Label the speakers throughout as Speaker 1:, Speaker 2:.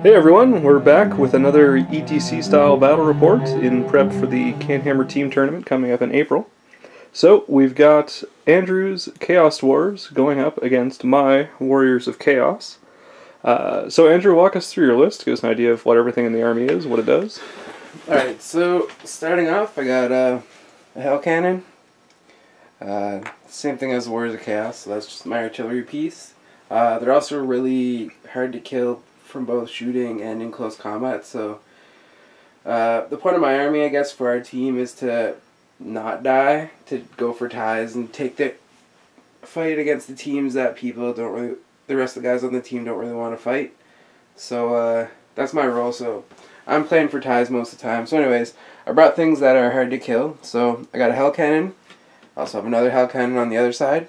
Speaker 1: Hey everyone, we're back with another ETC style battle report in prep for the Canhammer Team Tournament coming up in April. So we've got Andrew's Chaos Dwarves going up against my Warriors of Chaos. So Andrew, walk us through your list, give us an idea of what everything in the army is, what it does.
Speaker 2: Alright, so starting off, I got a Hell Cannon. Same thing as the Warriors of Chaos, so that's just my artillery piece. They're also really hard to kill from both shooting and in close combat, so the point of my army, I guess, for our team is to not die, to go for ties and take the fight against the teams that the rest of the guys on the team don't really want to fight. So that's my role, so I'm playing for ties most of the time. So anyways, I brought things that are hard to kill. So I got a Hell Cannon, I also have another Hell Cannon on the other side.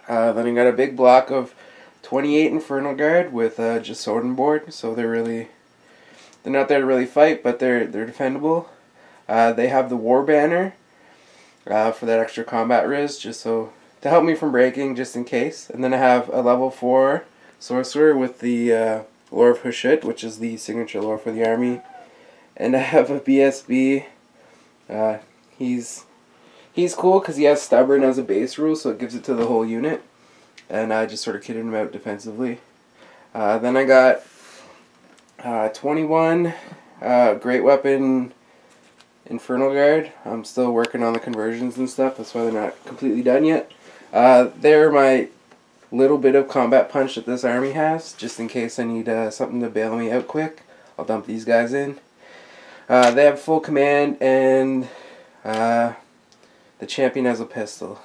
Speaker 2: Then I got a big block of 28 Infernal Guard with just sword and board, so they're not there to really fight, but they're defendable. They have the War Banner for that extra combat risk, just so to help me from breaking, just in case. And then I have a level 4 Sorcerer with the Lore of Hushit, which is the signature lore for the army. And I have a BSB. He's cool because he has Stubborn as a base rule, so it gives it to the whole unit. And I just sort of kitted him out defensively. Then I got 21 Great Weapon Infernal Guard. I'm still working on the conversions and stuff, that's why they're not completely done yet. They're my little bit of combat punch that this army has, just in case I need something to bail me out quick. I'll dump these guys in. They have full command, and the champion has a pistol.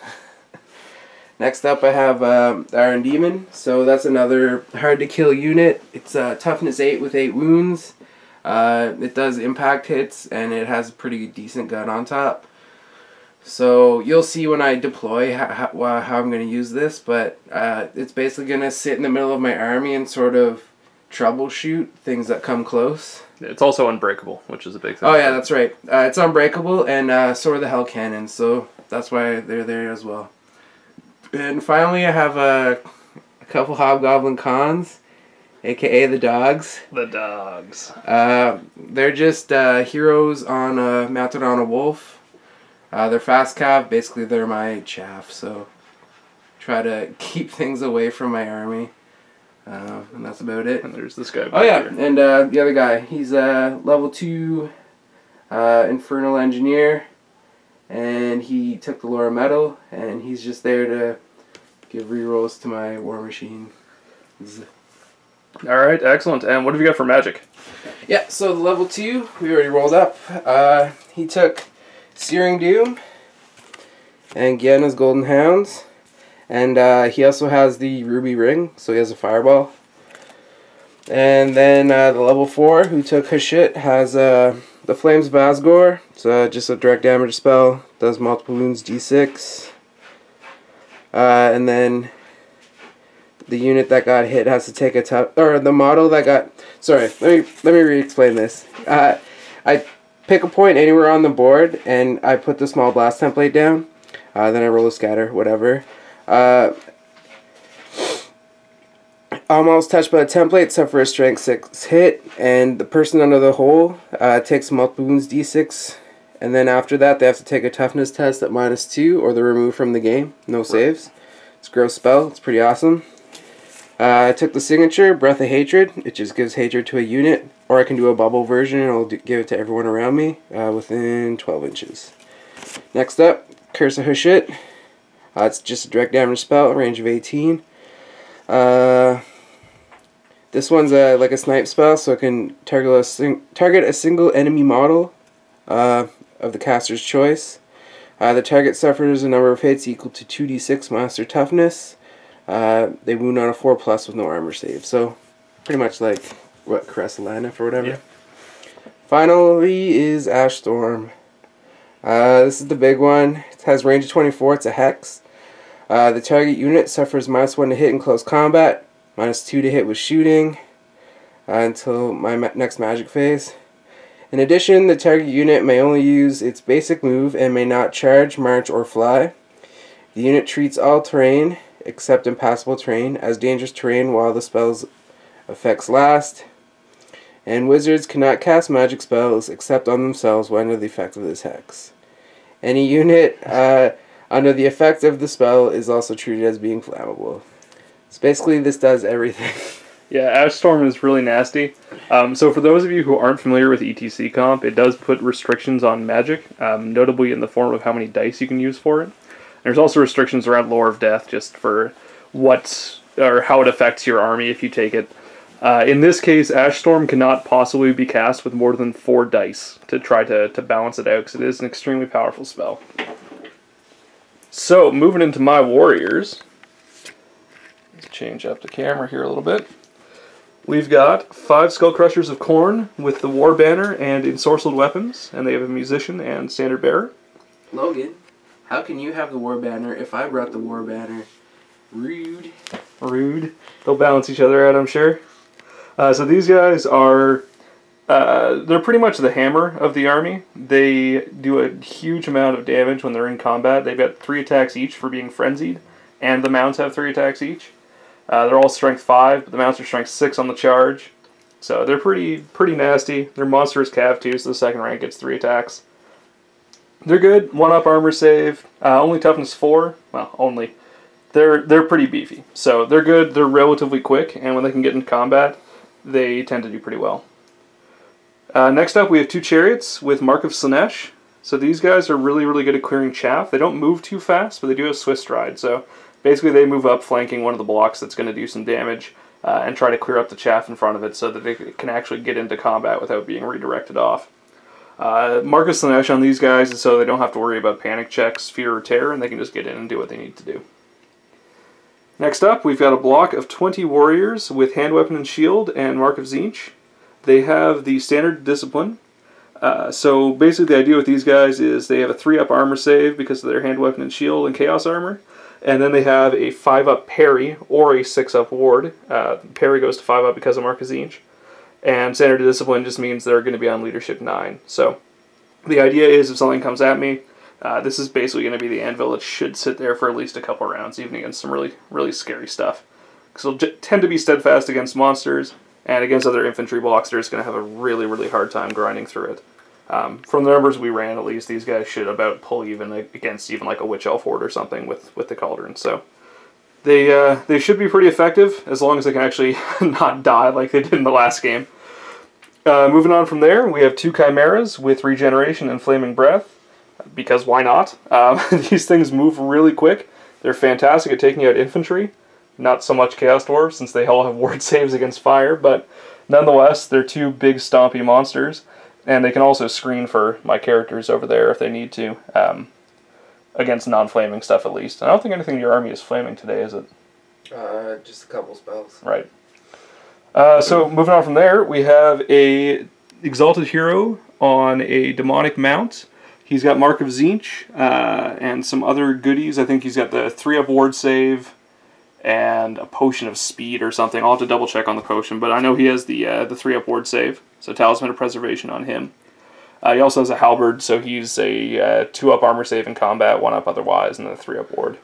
Speaker 2: Next up I have Iron Demon, so that's another hard to kill unit. It's toughness 8 with 8 wounds. It does impact hits, and it has a pretty decent gun on top. So you'll see when I deploy how I'm going to use this, but it's basically going to sit in the middle of my army and sort of troubleshoot things that come close.
Speaker 1: It's also unbreakable, which is a big thing.
Speaker 2: Oh yeah, that's right. It's unbreakable, and so are the Hell Cannons, so that's why they're there as well. And finally I have a couple Hobgoblin Cons, aka the Dogs.
Speaker 1: The Dogs.
Speaker 2: They're just heroes mounted on a wolf. They're fast cav, basically they're my chaff, so try to keep things away from my army. And that's about it.
Speaker 1: And there's this guy back
Speaker 2: here.
Speaker 1: here.
Speaker 2: And the other guy, he's level 2 Infernal Engineer, and he took the Lore of Metal, and he's just there to give rerolls to my War Machine.
Speaker 1: Alright, excellent. And what have you got for magic?
Speaker 2: Yeah, so the level 2, we already rolled up. He took Searing Doom and Giena's Golden Hounds. And he also has the Ruby Ring, so he has a Fireball. And then the level 4, who took Hushit, has the Flames of Asgore. It's just a direct damage spell, does multiple wounds d6. And then the unit that got hit has to take the model that got... Sorry, let me re-explain this. I pick a point anywhere on the board, and I put the small blast template down. Then I roll a scatter, whatever. Almost touched by the template except for a strength 6 hit, and the person under the hole takes multiple wounds d6, and then after that they have to take a toughness test at -2 or they're removed from the game. No saves. It's a gross spell. It's pretty awesome. I took the signature, Breath of Hatred. It just gives hatred to a unit, or I can do a bubble version and I'll give it to everyone around me within 12 inches. Next up, Curse of Hushit. It's just a direct damage spell, range of 18. This one's like a snipe spell, so it can target a single enemy model of the caster's choice. The target suffers a number of hits equal to 2d6 monster toughness. They wound on a 4+ with no armor save, so pretty much like what, Caress Atlantis or whatever. Yeah. Finally is Ash Storm. This is the big one. It has range of 24. It's a hex. The target unit suffers -1 to hit in close combat, -2 to hit with shooting, until my next magic phase. In addition, the target unit may only use its basic move and may not charge, march, or fly. The unit treats all terrain, except impassable terrain, as dangerous terrain while the spell's effects last. And wizards cannot cast magic spells except on themselves when under the effect of this hex. Any unit under the effect of the spell is also treated as being flammable. So basically this does everything.
Speaker 1: Yeah, Ash Storm is really nasty. So for those of you who aren't familiar with ETC comp, it does put restrictions on magic, notably in the form of how many dice you can use for it. There's also restrictions around Lore of Death, just for what or how it affects your army if you take it. In this case, Ash Storm cannot possibly be cast with more than 4 dice to try to balance it out, because it is an extremely powerful spell. So, moving into my warriors. Let's change up the camera here a little bit. We've got 5 Skull Crushers of Khorne with the War Banner and Ensorcelled Weapons, and they have a Musician and Standard Bearer.
Speaker 2: Logan, how can you have the War Banner if I brought the War Banner? Rude.
Speaker 1: Rude. They'll balance each other out, I'm sure. So these guys are, they're pretty much the hammer of the army. They do a huge amount of damage when they're in combat. They've got 3 attacks each for being frenzied, and the mounts have 3 attacks each. They're all strength 5, but the mounts are strength 6 on the charge. So they're pretty nasty. They're monstrous cav too, so the second rank gets 3 attacks. They're good. 1-up armor save. Only toughness 4. Well, only. They're pretty beefy. So they're good. They're relatively quick, and when they can get into combat, they tend to do pretty well. Next up, we have 2 chariots with Mark of Slaanesh. So these guys are really good at clearing chaff. They don't move too fast, but they do have swift stride. So basically they move up flanking one of the blocks that's going to do some damage and try to clear up the chaff in front of it so that they can actually get into combat without being redirected off. Mark of Slaanesh on these guys is so they don't have to worry about panic checks, fear, or terror, and they can just get in and do what they need to do. Next up, we've got a block of 20 warriors with Hand Weapon and Shield and Mark of Tzeentch. They have the Standard Discipline. So basically the idea with these guys is they have a 3-up armor save because of their Hand Weapon and Shield and Chaos Armor. And then they have a 5-up parry or a 6-up ward. Parry goes to 5-up because of Mark of Tzeentch. And Standard Discipline just means they're going to be on Leadership 9. So the idea is if something comes at me, this is basically going to be the anvil that should sit there for at least a couple rounds, even against some really scary stuff. Because it'll tend to be steadfast against monsters, and against other infantry blocks, they're just going to have a really hard time grinding through it. From the numbers we ran, at least, these guys should about pull even against even like a Witch Elf Horde or something with the Cauldron. So they should be pretty effective, as long as they can actually not die like they did in the last game. Moving on from there, we have 2 Chimeras with Regeneration and Flaming Breath. Because why not? These things move really quick. They're fantastic at taking out infantry. Not so much Chaos Dwarves, since they all have ward saves against fire, but nonetheless, they're 2 big stompy monsters, and they can also screen for my characters over there if they need to, against non-flaming stuff at least. And I don't think anything in your army is flaming today, is it?
Speaker 2: Just a couple spells.
Speaker 1: Right. So moving on from there, we have a Exalted Hero on a Demonic Mount. He's got Mark of Tzeentch and some other goodies. I think he's got the 3-up ward save and a potion of speed or something. I'll have to double check on the potion, but I know he has the 3-up ward save, so Talisman of Preservation on him. He also has a halberd, so he's a 2-up armor save in combat, 1-up otherwise, and then a 3-up ward.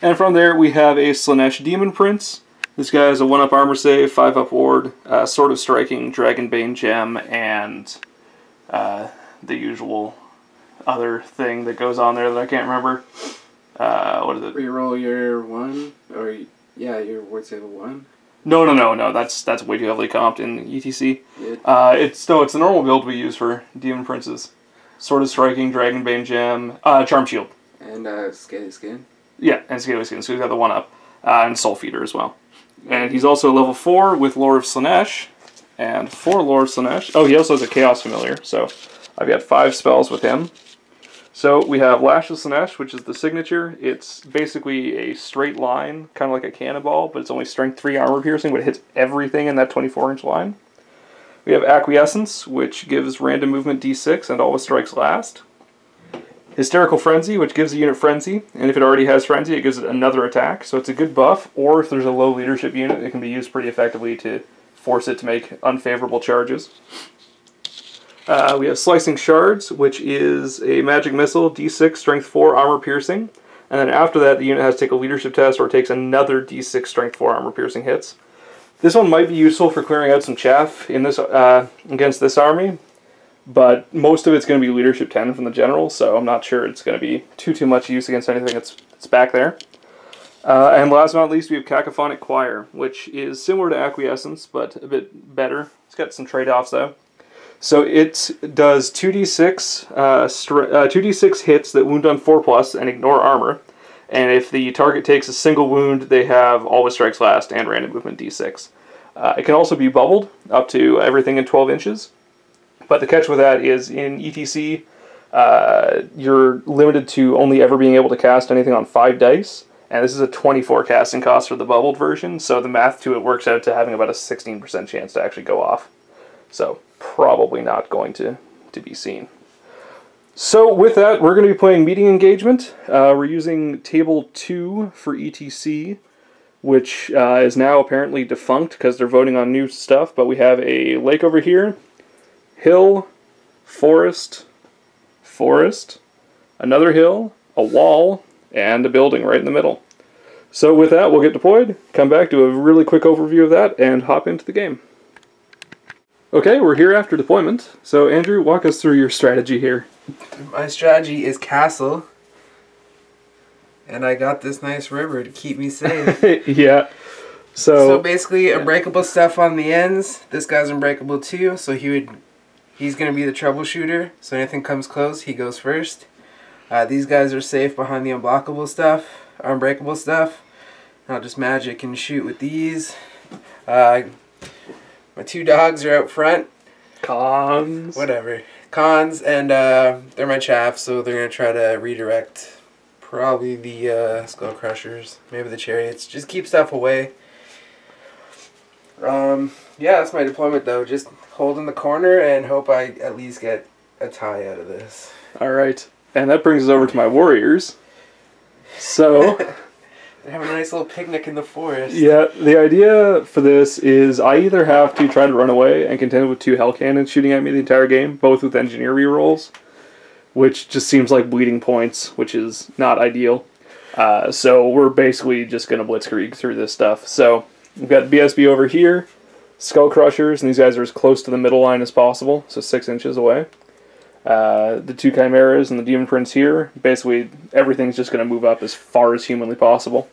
Speaker 1: And from there we have a Slaanesh Demon Prince. This guy has a 1-up armor save, 5-up ward, Sword of Striking, Dragonbane Gem, and the usual other thing that goes on there that I can't remember. What is it?
Speaker 2: Reroll your 1, or yeah, your ward save of 1.
Speaker 1: No. That's way too heavily comped in ETC.
Speaker 2: Yeah.
Speaker 1: It's the normal build we use for Demon Princes. Sword of Striking, Dragonbane Gem, Charm Shield.
Speaker 2: And Scaly Skin.
Speaker 1: Yeah, and Scaly Skin. So he's got the 1-up, and Soul Feeder as well. And he's also level 4 with Lore of Slaanesh, and 4 Lore of Slaanesh. Oh, he also has a Chaos Familiar, so I've got 5 spells with him. So we have Lash of Slaanesh, which is the signature. It's basically a straight line, kind of like a cannonball, but it's only strength 3 armor piercing, but it hits everything in that 24-inch line. We have Acquiescence, which gives random movement d6 and always strikes last. Hysterical Frenzy, which gives the unit Frenzy, and if it already has Frenzy, it gives it another attack, so it's a good buff, or if there's a low leadership unit, it can be used pretty effectively to force it to make unfavorable charges. We have Slicing Shards, which is a magic missile, d6, strength 4, armor piercing, and then after that, the unit has to take a leadership test or takes another d6, strength 4, armor piercing hits. This one might be useful for clearing out some chaff in this against this army, but most of it's going to be leadership 10 from the general, so I'm not sure it's going to be too much use against anything that's back there. And last but not least, we have Cacophonic Choir, which is similar to Acquiescence, but a bit better. It's got some trade-offs, though. So it does 2d6, 2d6 hits that wound on 4+ and ignore armor. And if the target takes a single wound, they have Always Strikes Last and Random Movement d6. It can also be bubbled up to everything in 12 inches. But the catch with that is in ETC, you're limited to only ever being able to cast anything on 5 dice. And this is a 24 casting cost for the bubbled version, so the math to it works out to having about a 16% chance to actually go off. So probably not going to be seen. So with that, we're going to be playing Meeting Engagement. We're using Table 2 for ETC, which is now apparently defunct because they're voting on new stuff, but we have a lake over here, hill, forest, another hill, a wall, and a building right in the middle. So with that, we'll get deployed, come back, do a really quick overview of that, and hop into the game. Okay, we're here after deployment. So Andrew, walk us through your strategy here.
Speaker 2: My strategy is castle, and I got this nice river to keep me safe.
Speaker 1: Yeah.
Speaker 2: So basically, unbreakable stuff on the ends. This guy's unbreakable too, so he's going to be the troubleshooter. So anything comes close, he goes first. These guys are safe behind the unblockable stuff, unbreakable stuff. I'll just magic and shoot with these. My 2 dogs are out front.
Speaker 1: Cons.
Speaker 2: Whatever. Cons, and they're my chaff, so they're going to try to redirect probably the Skull Crushers, maybe the Chariots. Just keep stuff away. Yeah, that's my deployment though. Just hold in the corner and hope I at least get a tie out of this.
Speaker 1: Alright. And that brings us over to my warriors. So,
Speaker 2: they have a nice little picnic in the forest.
Speaker 1: Yeah, the idea for this is I either have to try to run away and contend with 2 hell cannons shooting at me the entire game, both with engineer rerolls, which just seems like bleeding points, which is not ideal. So we're basically just going to blitzkrieg through this stuff. So we've got BSB over here, Skull Crushers, and these guys are as close to the middle line as possible, so 6 inches away. The 2 Chimeras and the Demon Prince here, basically everything's just going to move up as far as humanly possible.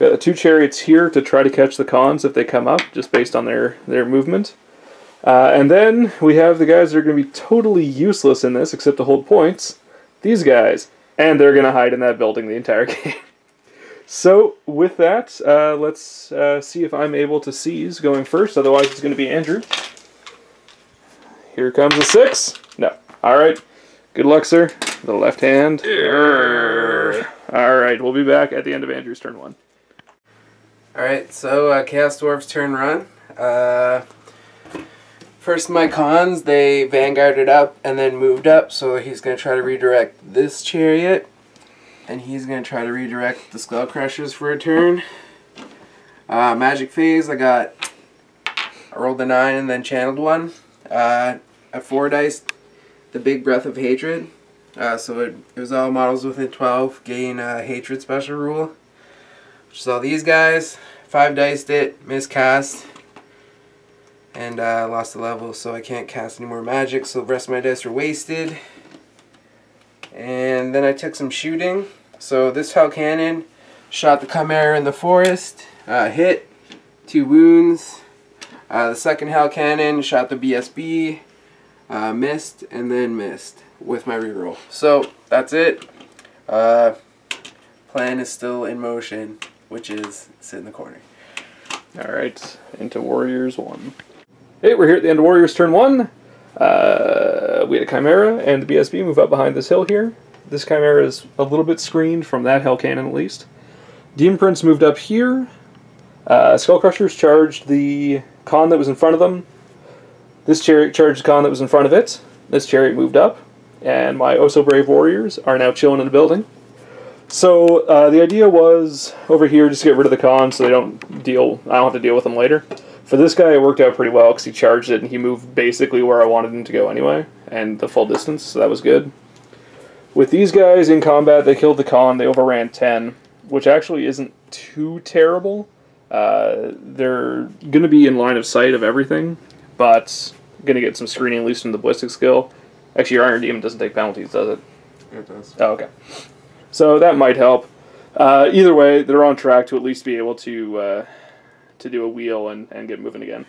Speaker 1: Got the 2 Chariots here to try to catch the cons if they come up, just based on their movement. And then we have the guys that are going to be totally useless in this, except to hold points. These guys. And they're going to hide in that building the entire game. So, with that, let's see if I'm able to seize going first, otherwise it's going to be Andrew. Here comes a 6. No. Alright, good luck, sir. The left hand. Alright, we'll be back at the end of Andrew's turn 1.
Speaker 2: Alright, so Chaos Dwarfs turn run. First my cons, they vanguarded up and then moved up, so he's going to try to redirect this chariot. And he's going to try to redirect the Skull Crushers for a turn. Magic phase, I rolled a 9 and then channeled 1. At 4 dice, the Big Breath of Hatred. So it was all models within 12 gain Hatred special rule. Which is all these guys. 5 diced it, miscast, and lost the level, so I can't cast any more magic, so the rest of my dice are wasted. And then I took some shooting. So this Hell Cannon shot the Chimera in the forest, hit, 2 wounds. The second Hell Cannon shot the BSB, missed, and then missed with my reroll. So that's it. Plan is still in motion, which is sit in the corner.
Speaker 1: Alright, into Warriors 1. Hey, we're here at the end of Warriors turn 1. We had a Chimera and the BSB move up behind this hill here. This Chimera is a little bit screened from that Hell Cannon at least. Demon Prince moved up here. Skull Crushers charged the con that was in front of them. This chariot charged the con that was in front of it. This chariot moved up. And my oh-so-brave warriors are now chilling in the building. So the idea was over here just to get rid of the con so I don't have to deal with them later. For this guy it worked out pretty well because he charged it and he moved basically where I wanted him to go anyway, and the full distance, so that was good. With these guys in combat, they killed the con, they overran 10, which actually isn't too terrible. They're going to be in line of sight of everything, but going to get some screening loose from the ballistic skill. Actually, your Iron Demon doesn't take penalties, does it?
Speaker 2: It does.
Speaker 1: Oh, okay. So that might help. Either way, they're on track to at least be able to do a wheel and get moving again.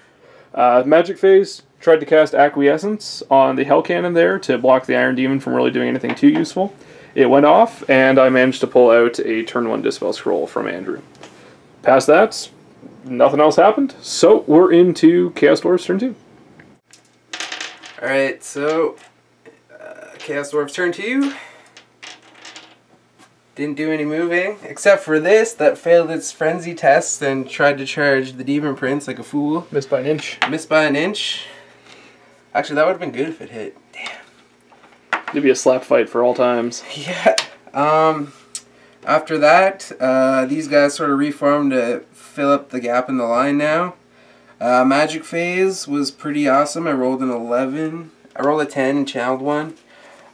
Speaker 1: Magic Phase tried to cast Acquiescence on the Hell Cannon there to block the Iron Demon from really doing anything too useful. It went off, and I managed to pull out a turn 1 Dispel Scroll from Andrew. Past that, nothing else happened, so we're into Chaos Dwarfs turn 2.
Speaker 2: Alright, so Chaos Dwarfs turn 2. Didn't do any moving, except for this that failed its frenzy test and tried to charge the Demon Prince like a fool.
Speaker 1: Missed by an inch.
Speaker 2: Missed by an inch. Actually, that would have been good if it hit. Damn.
Speaker 1: It'd be a slap fight for all times.
Speaker 2: Yeah. After that, these guys sort of reformed to fill up the gap in the line now. Magic Phase was pretty awesome. I rolled an 11. I rolled a 10 and channeled one.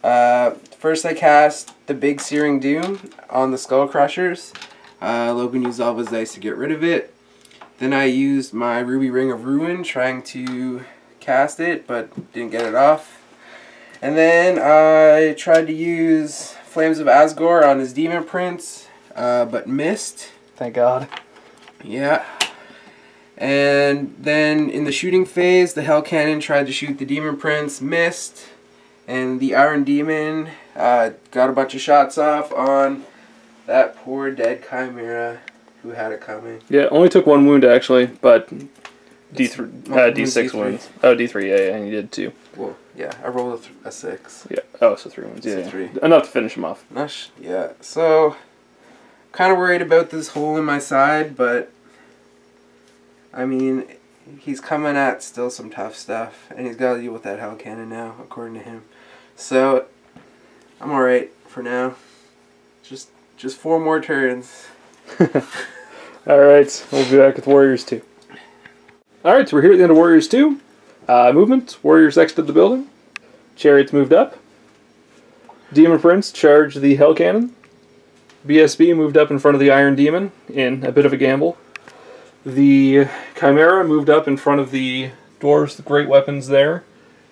Speaker 2: First I cast the Big Searing Doom on the Skull Crushers. Logan used all of his dice to get rid of it. Then I used my Ruby Ring of Ruin trying to cast it, but didn't get it off. And then I tried to use Flames of Asgore on his Demon Prince, but missed.
Speaker 1: Thank God.
Speaker 2: Yeah. And then in the shooting phase, the Hell Cannon tried to shoot the Demon Prince, missed. And the Iron Demon got a bunch of shots off on that poor dead Chimera who had it coming.
Speaker 1: Yeah, only took 1 wound actually, but D6 wounds. Oh, D3, yeah, and you did 2.
Speaker 2: Well, yeah, I rolled a 6.
Speaker 1: Yeah, oh, so 3 wounds. Yeah,
Speaker 2: 3.
Speaker 1: Enough to finish him off.
Speaker 2: Yeah, so kind of worried about this hole in my side, but I mean, he's coming at still some tough stuff, and he's got to deal with that Hell Cannon now, according to him. So I'm alright for now. Just 4 more turns.
Speaker 1: Alright, we'll be back with Warriors 2. Alright, so we're here at the end of Warriors 2. Movement, Warriors exited the building. Chariots moved up. Demon Prince charged the Hell Cannon. BSB moved up in front of the Iron Demon in a bit of a gamble. The Chimera moved up in front of the Dwarves, the great weapons there.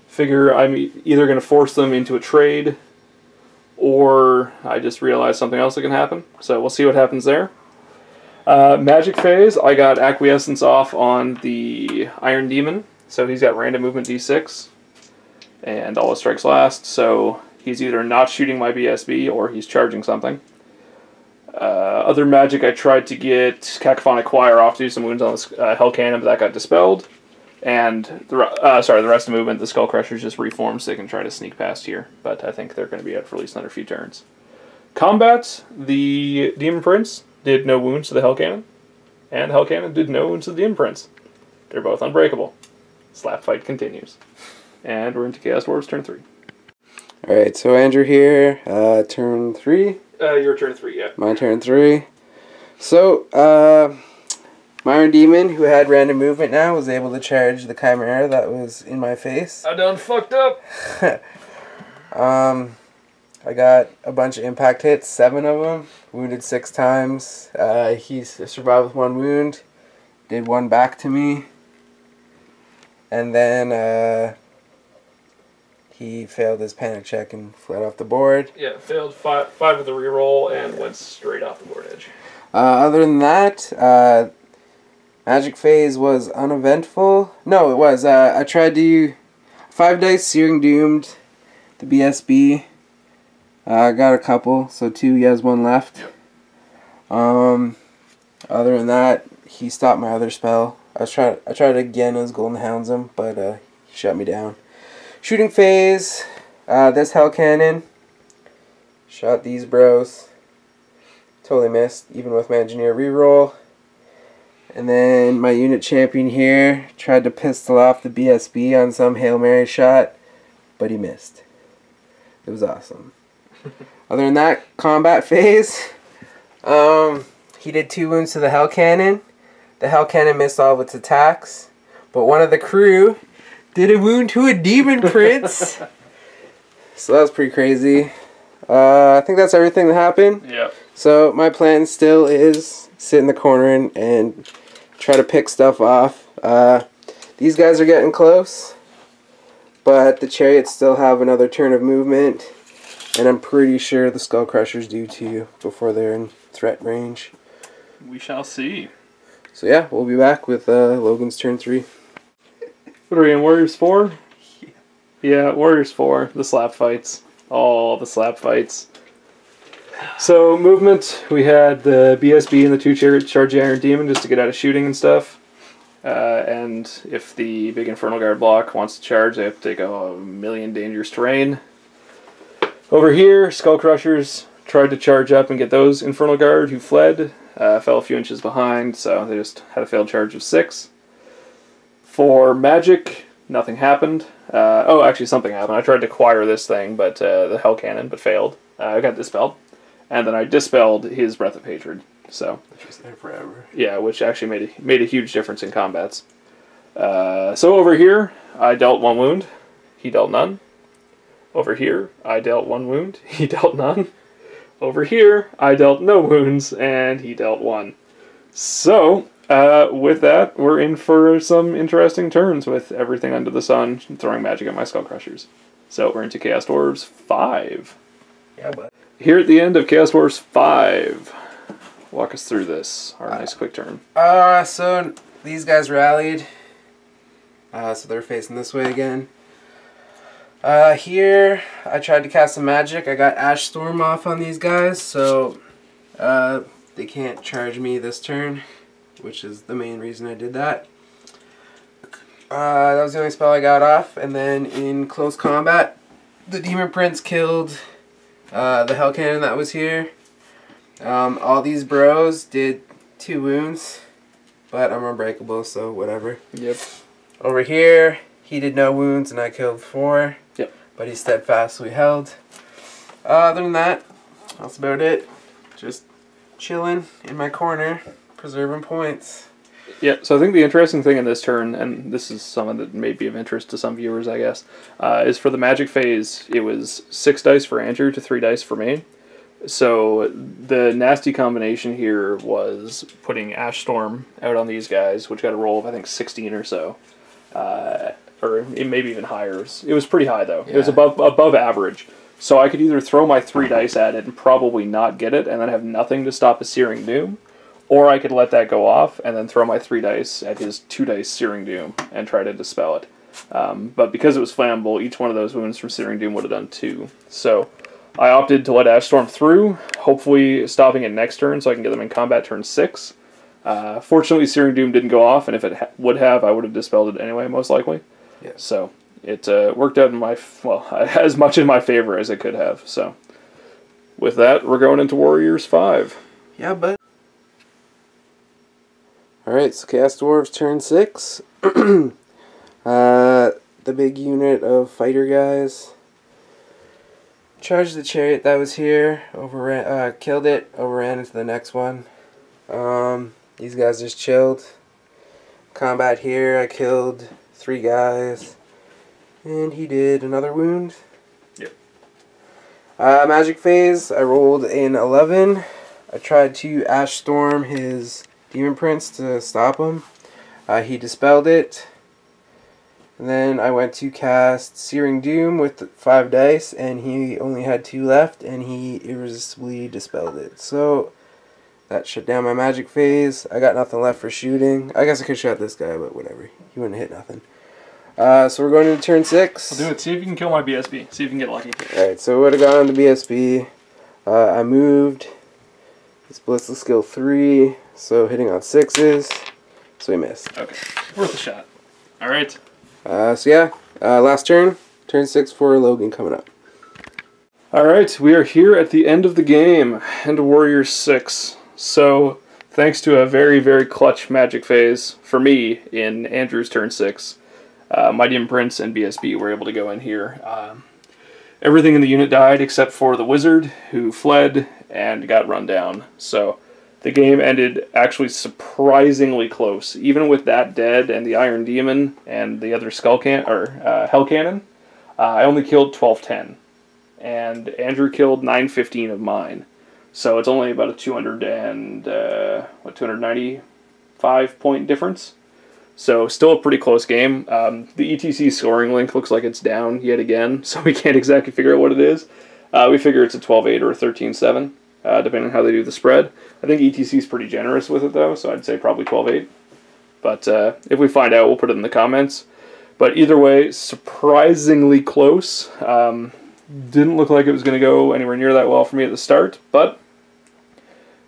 Speaker 1: Figure I'm either going to force them into a trade, or I just realized something else that can happen. So we'll see what happens there. Magic Phase, I got Acquiescence off on the Iron Demon, so he's got random movement D6, and all his strikes last, so he's either not shooting my BSB or he's charging something. Other magic, I tried to get Cacophonic Choir off to do some wounds on the Hell Cannon, but that got dispelled. And the rest of the movement, the Skull Crushers just reform so they can try to sneak past here, but I think they're going to be out for at least another few turns. Combat, the Demon Prince did no wounds to the Hell Cannon, and the Hell Cannon did no wounds to the Demon Prince. They're both unbreakable. Slap fight continues. And we're into Chaos Dwarfs turn 3.
Speaker 2: Alright, so Andrew here, turn 3.
Speaker 1: Your turn 3, yeah.
Speaker 2: My turn 3. So, my Iron Demon, who had random movement now, was able to charge the Chimera that was in my face.
Speaker 1: I done fucked up.
Speaker 2: I got a bunch of impact hits, 7 of them, wounded 6 times. He survived with 1 wound, did 1 back to me, and then he failed his panic check and fled off the board.
Speaker 1: Yeah, failed 5 with the reroll and went straight off the board edge.
Speaker 2: Other than that, Magic Phase was uneventful. No, it was. I tried to 5 dice Searing Doomed the BSB. I got a couple, so 2. He has 1 left. Other than that, he stopped my other spell. I tried again as Golden Hounds him, but he shut me down. Shooting Phase. This Hell Cannon shot these bros. Totally missed, even with my Engineer reroll. And then my unit champion here tried to pistol off the BSB on some Hail Mary shot, but he missed. It was awesome. Other than that, combat phase, he did 2 wounds to the Hell Cannon. The Hell Cannon missed all of its attacks, but one of the crew did a wound to a Demon Prince. So that was pretty crazy. I think that's everything that happened.
Speaker 1: Yeah.
Speaker 2: So my plan still is sit in the corner and try to pick stuff off. These guys are getting close, but the chariots still have another turn of movement, and I'm pretty sure the skull crushers do too before they're in threat range.
Speaker 1: We shall see.
Speaker 2: So yeah, we'll be back with Logan's turn 3.
Speaker 1: What are we in, Warriors 4? Yeah, Warriors 4. The slap fights. All the slap fights. So, movement, we had the BSB and the 2 chariots charge the Iron Demon just to get out of shooting and stuff. And if the big Infernal Guard block wants to charge, they have to take a million dangerous terrain. Over here, Skull Crushers tried to charge up and get those Infernal Guard who fled. Fell a few inches behind, so they just had a failed charge of 6. For magic, nothing happened. Oh, actually something happened. I tried to acquire this thing, but the Hell Cannon, but failed. I got dispelled. And then I dispelled his Breath of Hatred. So,
Speaker 2: Which is there forever.
Speaker 1: Yeah, which actually made a huge difference in combats. So over here, I dealt 1 wound. He dealt none. Over here, I dealt 1 wound. He dealt none. Over here, I dealt no wounds, and he dealt 1. So, with that, we're in for some interesting turns with everything under the sun throwing magic at my Skull Crushers. So, we're into Chaos Dwarves 5.
Speaker 2: Yeah, but
Speaker 1: Here at the end of Chaos Dwarves 5. Walk us through this, our nice quick turn.
Speaker 2: So these guys rallied. So they're facing this way again. Here, I tried to cast some magic. I got Ash Storm off on these guys, so they can't charge me this turn, which is the main reason I did that. That was the only spell I got off, and then in close combat, the Demon Prince killed the Hell Cannon that was here. All these bros did 2 wounds, but I'm unbreakable, so whatever.
Speaker 1: Yep.
Speaker 2: Over here, he did no wounds, and I killed 4.
Speaker 1: Yep.
Speaker 2: But he steadfastly held. Other than that, that's about it. Just chilling in my corner, preserving points.
Speaker 1: Yeah, so I think the interesting thing in this turn, and this is something that may be of interest to some viewers, I guess, is for the magic phase, it was 6 dice for Andrew to 3 dice for me. So the nasty combination here was putting Ash Storm out on these guys, which got a roll of, I think, 16 or so. Or maybe even higher. It was pretty high, though. Yeah. It was above average. So I could either throw my 3 dice at it and probably not get it, and then have nothing to stop a Searing Doom, or I could let that go off and then throw my 3 dice at his 2 dice Searing Doom and try to dispel it. But because it was flammable, each one of those wounds from Searing Doom would have done 2. So I opted to let Ash Storm through, hopefully stopping it next turn so I can get them in combat turn 6. Fortunately, Searing Doom didn't go off, and if it would have, I would have dispelled it anyway, most likely.
Speaker 2: Yeah.
Speaker 1: So it worked out in my, well, as much in my favor as it could have. So with that, we're going into Warriors 5.
Speaker 2: Yeah, bud. Alright, so Chaos Dwarves turn 6. The big unit of fighter guys charged the chariot that was here, killed it, overran into the next one. These guys just chilled. Combat here, I killed 3 guys, and he did another wound.
Speaker 1: Yep.
Speaker 2: Magic phase, I rolled an 11. I tried to Ash Storm his Demon Prince to stop him. He dispelled it. And then I went to cast Searing Doom with 5 dice, and he only had 2 left, and he irresistibly dispelled it. So that shut down my magic phase. I got nothing left for shooting. I guess I could shot this guy, but whatever. He wouldn't hit nothing. So we're going into turn 6.
Speaker 1: I'll do it. See if you can kill my BSB. See if you can get lucky.
Speaker 2: Alright, so we would have gone on to BSB. I moved. It's Ballistic Skill 3, so hitting on 6s. So we missed.
Speaker 1: Okay. Worth a shot. Alright.
Speaker 2: So yeah, last turn. Turn 6 for Logan coming up.
Speaker 1: Alright, we are here at the end of the game. End of Warriors 6. So, thanks to a very, very clutch magic phase for me in Andrew's turn 6, my Demon Prince and BSB were able to go in here. Everything in the unit died except for the wizard, who fled and got run down. So the game ended actually surprisingly close. Even with that dead and the Iron Demon and the other Hell Cannon, I only killed 1210. And Andrew killed 915 of mine. So it's only about a 290 5-point difference. So still a pretty close game. The ETC scoring link looks like it's down yet again, so we can't exactly figure out what it is. We figure it's a 12-8 or a 13-7, depending on how they do the spread. I think ETC is pretty generous with it, though, so I'd say probably 12-8. But if we find out, we'll put it in the comments. But either way, surprisingly close. Didn't look like it was going to go anywhere near that well for me at the start, but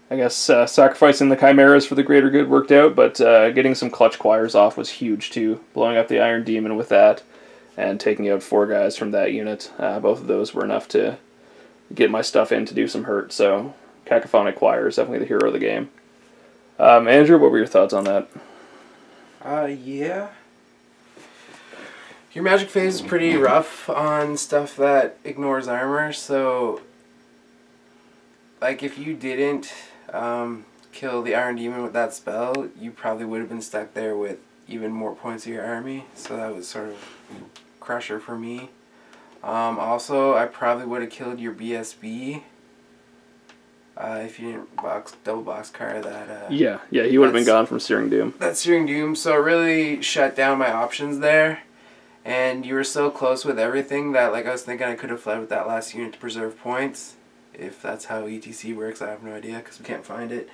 Speaker 1: I guess sacrificing the Chimeras for the greater good worked out, but getting some clutch choirs off was huge too. Blowing up the Iron Demon with that and taking out 4 guys from that unit. Both of those were enough to get my stuff in to do some hurt, so Cacophonic Choir is definitely the hero of the game. Andrew, what were your thoughts on that?
Speaker 2: Yeah. Your magic phase is pretty rough on stuff that ignores armor, so like if you didn't kill the Iron Demon with that spell, you probably would have been stuck there with even more points of your army, so that was sort of crusher for me. Also, I probably would have killed your BSB if you didn't double boxcar that.
Speaker 1: Yeah, he would have been gone from Searing Doom.
Speaker 2: That's Searing Doom, so it really shut down my options there. And you were so close with everything that like I was thinking I could have fled with that last unit to preserve points. If that's how ETC works, I have no idea because we can't find it.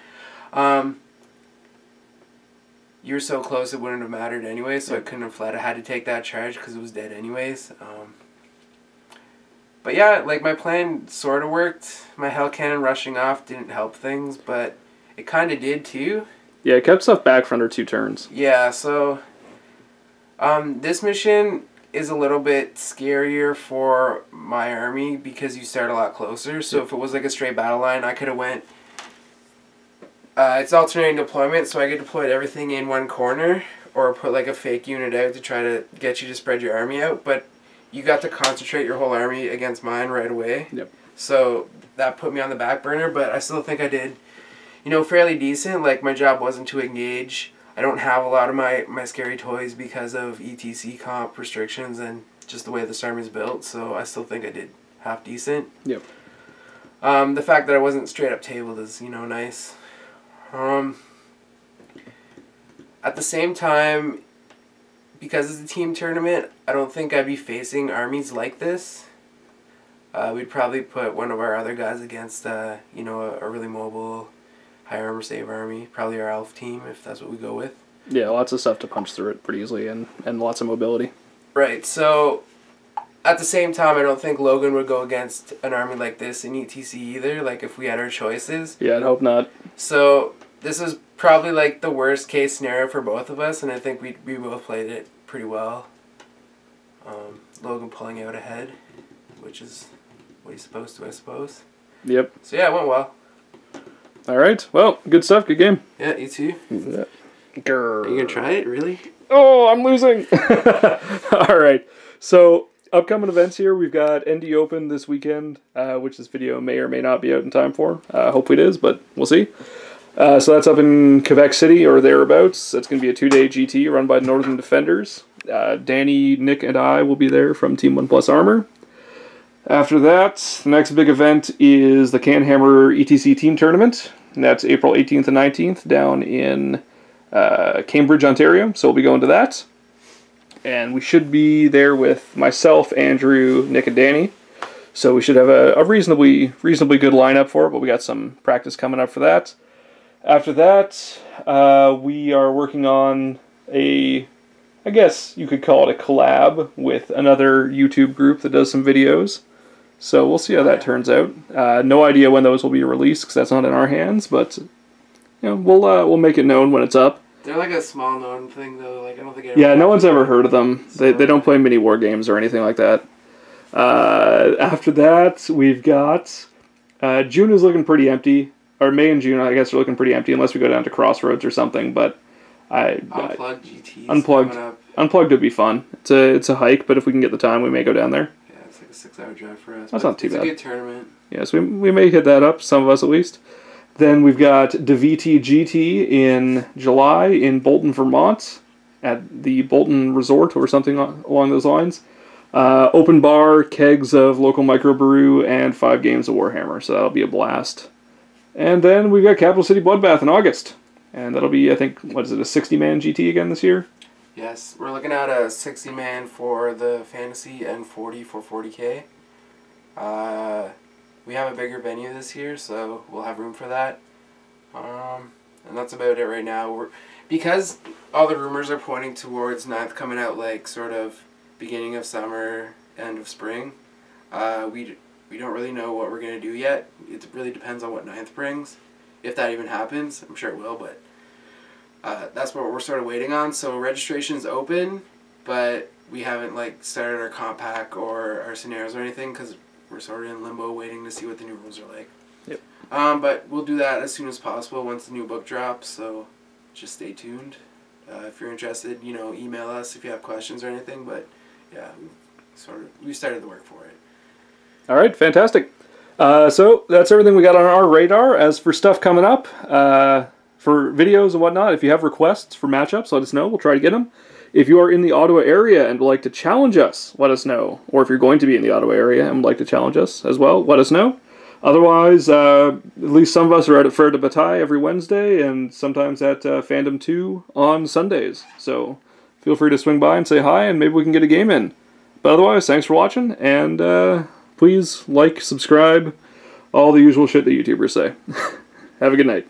Speaker 2: You were so close it wouldn't have mattered anyway, so I couldn't have fled. I had to take that charge because it was dead anyways. But yeah, like my plan sort of worked. My Hell Cannon rushing off didn't help things, but it kind of did too.
Speaker 1: Yeah, it kept stuff back for under 2 turns.
Speaker 2: Yeah, so this mission is a little bit scarier for my army because you start a lot closer. So if it was like a straight battle line, I could have went... it's alternating deployment, so I get deployed everything in one corner or put like a fake unit out to try to get you to spread your army out. But you got to concentrate your whole army against mine right away.
Speaker 1: Yep. So
Speaker 2: that put me on the back burner, but I still think I did, fairly decent. Like my job wasn't to engage. I don't have a lot of my scary toys because of ETC comp restrictions and just the way this army is built, so I still think I did half decent.
Speaker 1: Yep.
Speaker 2: The fact that I wasn't straight up tabled is, nice. At the same time, because it's a team tournament, I don't think I'd be facing armies like this. We'd probably put one of our other guys against, a really mobile high armor save army, probably our elf team if that's what we go with.
Speaker 1: Yeah, lots of stuff to punch through it pretty easily and lots of mobility.
Speaker 2: Right, so at the same time I don't think Logan would go against an army like this in ETC either, like if we had our choices.
Speaker 1: Yeah, I'd hope not.
Speaker 2: So this is probably like the worst case scenario for both of us, and I think we both played it pretty well. Logan pulling out ahead, which is what he's supposed to, I suppose.
Speaker 1: Yep.
Speaker 2: So yeah, it went well.
Speaker 1: All right. Well, good stuff. Good game.
Speaker 2: Yeah, you too.
Speaker 1: Yeah.
Speaker 2: Are you going to try it? Really?
Speaker 1: Oh, I'm losing. All right. So, upcoming events here. We've got ND Open this weekend, which this video may or may not be out in time for. Hopefully it is, but we'll see. So that's up in Quebec City or thereabouts. That's going to be a 2-day GT run by Northern Defenders. Danny, Nick, and I will be there from Team 1 Plus Armor. After that, the next big event is the Canhammer ETC Team Tournament. And that's April 18th and 19th down in Cambridge, Ontario. So we'll be going to that. And we should be there with myself, Andrew, Nick, and Danny. So we should have a reasonably good lineup for it, but we got some practice coming up for that. After that, we are working on I guess you could call it a collab with another YouTube group that does some videos. So we'll see how that turns out. No idea when those will be released because that's not in our hands, but we'll make it known when it's up.
Speaker 2: They're like a small known thing though. Like I don't think.
Speaker 1: Yeah, no one's ever heard of them. So they don't play mini war games or anything like that. After that, we've got June is looking pretty empty, or May and June I guess are looking pretty empty unless we go down to Crossroads or something. But
Speaker 2: Unplugged GTs.
Speaker 1: Unplugged would be fun. It's a hike, but if we can get the time, we may go down there.
Speaker 2: Yeah, it's like a 6-hour drive for us.
Speaker 1: That's not too bad.
Speaker 2: It's a good tournament.
Speaker 1: Yeah, so we may hit that up, some of us at least. Then we've got DeVT GT in July in Bolton, Vermont, at the Bolton Resort or something along those lines. Open bar, kegs of local microbrew, and 5 games of Warhammer, so that'll be a blast. And then we've got Capital City Bloodbath in August. And that'll be, I think, what is it, a 60-man GT again this year?
Speaker 2: Yes, we're looking at a 60-man for the Fantasy and 40 for 40K. We have a bigger venue this year, so we'll have room for that. And that's about it right now. Because all the rumors are pointing towards Ninth coming out like sort of beginning of summer, end of spring. We don't really know what we're going to do yet. It really depends on what Ninth brings. If that even happens, I'm sure it will, but that's what we're sort of waiting on. So registration's open, but we haven't like started our comp pack or our scenarios or anything because we're sort of in limbo waiting to see what the new rules are like.
Speaker 1: Yep.
Speaker 2: But we'll do that as soon as possible once the new book drops, so just stay tuned. If you're interested, email us if you have questions or anything, but yeah, we started the work for it.
Speaker 1: All right, fantastic. So that's everything we got on our radar. As for stuff coming up, for videos and whatnot, if you have requests for matchups, let us know. We'll try to get them. If you are in the Ottawa area and would like to challenge us, let us know. Or if you're going to be in the Ottawa area and would like to challenge us as well, let us know. Otherwise, at least some of us are out at Fer de Bataille every Wednesday and sometimes at Fandom 2 on Sundays. So feel free to swing by and say hi and maybe we can get a game in. But otherwise, thanks for watching and please like, subscribe, all the usual shit that YouTubers say. Have a good night.